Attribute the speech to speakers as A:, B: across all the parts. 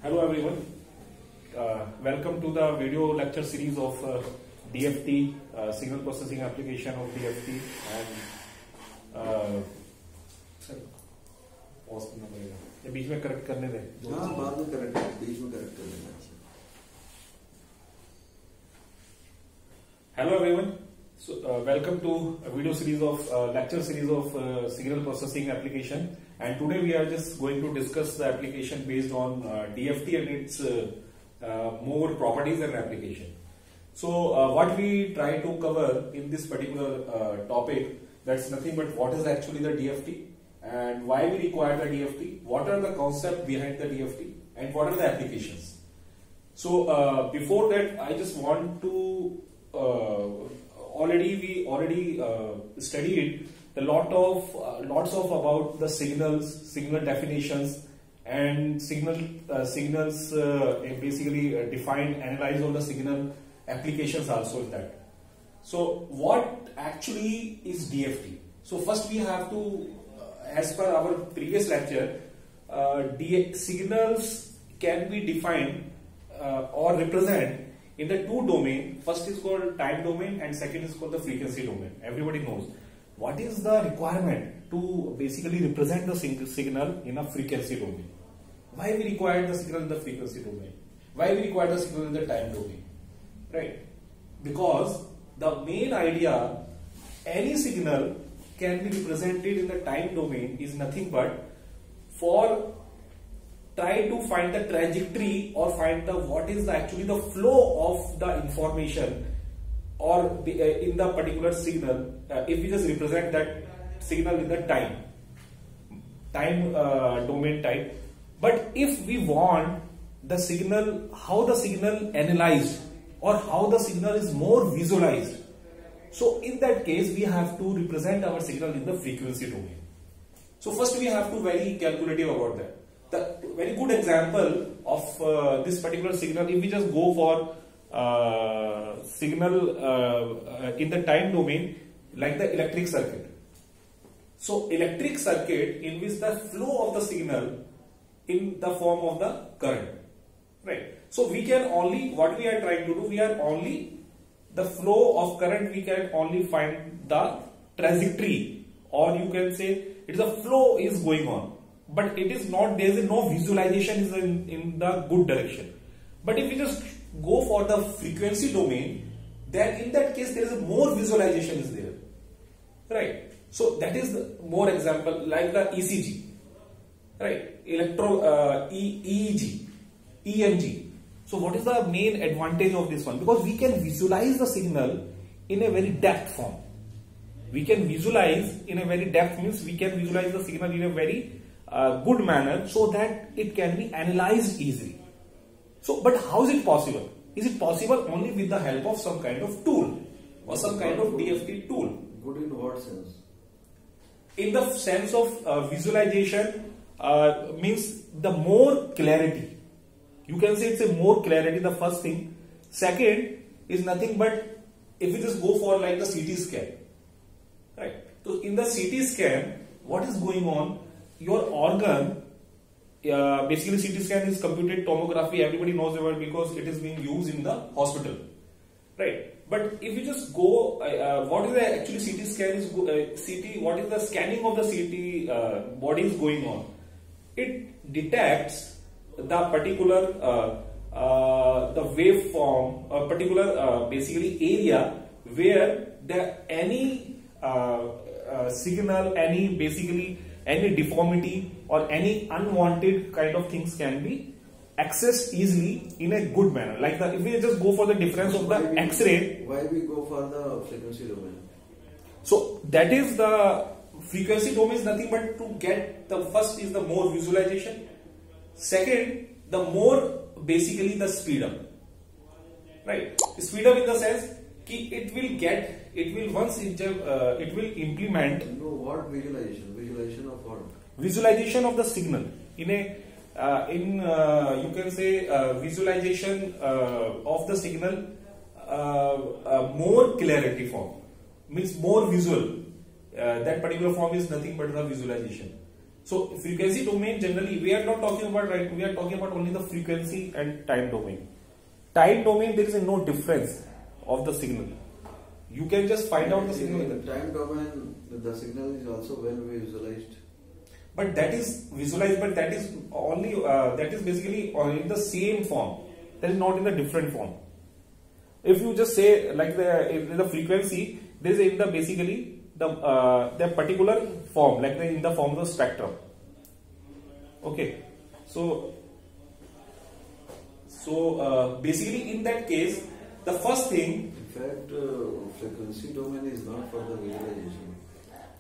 A: Hello everyone, welcome to the video lecture series of DFT, signal processing application of DFT and pause करना पड़ेगा ये बीच में correct करने दे
B: हाँ बाद में करेक्ट बीच में करेक्ट कर लेना।
A: Hello everyone, so welcome to a video series of lecture series of signal processing application, and today we are just going to discuss the application based on DFT and its more properties and application. So what we try to cover in this particular topic, that's nothing but what is actually the DFT and why we require the DFT, what are the concepts behind the DFT and what are the applications. So before that I just want to we already studied a lots of about the signal definitions and signals basically define, analyze all the signal applications also in that. So what actually is DFT? So first we have to, as per our previous lecture, signals can be defined or represent in the two domain. First is called time domain and second is called the frequency domain. Everybody knows what is the requirement to basically represent the signal in a frequency domain. Why we require the signal in the frequency domain? Why we require the signal in the time domain? Right? Because the main idea, any signal can be represented in the time domain is nothing but for try to find the trajectory or find the what is the actually the flow of the information or in the particular signal if we just represent that signal in the time domain type. But if we want the signal, how the signal analyzed or how the signal is more visualized, so in that case we have to represent our signal in the frequency domain. So first we have to very calculative about that. The very good example of this particular signal, if we just go for signal in the time domain, like the electric circuit. So electric circuit in which the flow of the signal in the form of the current, right? So we can only, what we are trying to do, we are only the flow of current, we can only find the trajectory, or you can say it's a flow is going on. But it is not, there is no visualization is in the good direction. But if you just go for the frequency domain, then in that case there is a more visualization is there, right? So that is the more example like the ECG, right? EEG, EMG. So what is the main advantage of this one? Because we can visualize the signal in a very depth form. We can visualize in a very depth means we can visualize the signal in a very good manner so that it can be analyzed easily. So, but how is it possible? Is it possible only with the help of some kind of tool or some kind of DFT tool?
B: Good in what sense?
A: In the sense of visualization means the more clarity. You can say it's a more clarity, the first thing. Second is nothing but if you just go for like the CT scan, right? So in the CT scan, what is going on? Your organ, basically CT scan is computed tomography, everybody knows about it because it is being used in the hospital, right? But if you just go, what is the actually CT scan is, CT, what is the scanning of the CT body is going on? It detects the particular, the waveform, a particular basically area where any signal, any deformity or any unwanted kind of things can be accessed easily in a good manner. Like if we just go for the difference of the X-ray.
B: Why we go for the frequency domain?
A: So that is the frequency domain is nothing but to get the first is the more visualization. Second, the more basically the speed up. Right? Speed up in the sense it will implement.
B: No, what visualization? Visualization of what?
A: Visualization of the signal in a you can say visualization of the signal more clarity form, means more visual. That particular form is nothing but the visualization. So frequency domain generally we are not talking about, right? We are talking about only the frequency and time domain. Time domain, there is no difference of the signal. You can just find out the signal.
B: In the time domain, the signal is also well visualized.
A: But that is visualized, but that is only that is basically in the same form. That is not in the different form. If you just say like the frequency, this is in the basically the particular form, like in the form of the spectrum. Okay, so basically in that case, the first thing.
B: In fact, frequency domain is not for the visualization.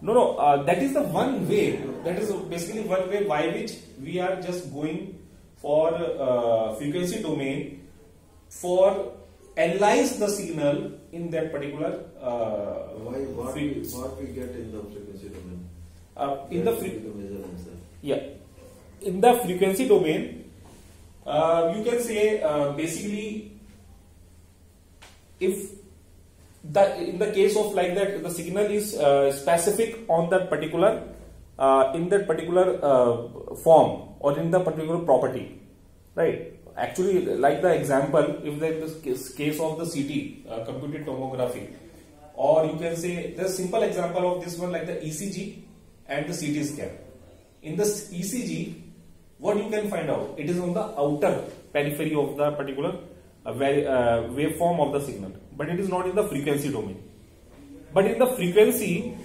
A: No, that is the one way. That is basically one way by which we are just going for frequency domain for analyze the signal in that particular.
B: What we get in the frequency domain?
A: In the frequency domain, you can say basically if in the case of like that the signal is specific on that particular in that particular form or in the particular property, right? Actually, like the example, if there is this case of the CT, computed tomography, or you can say the simple example of this one like the ECG and the CT scan. In the ECG, what you can find out? It is on the outer periphery of the particular waveform of the signal, but it is not in the frequency domain. But in the frequency,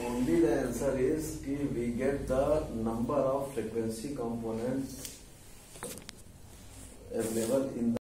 B: only the answer is we get the number of frequency components available in the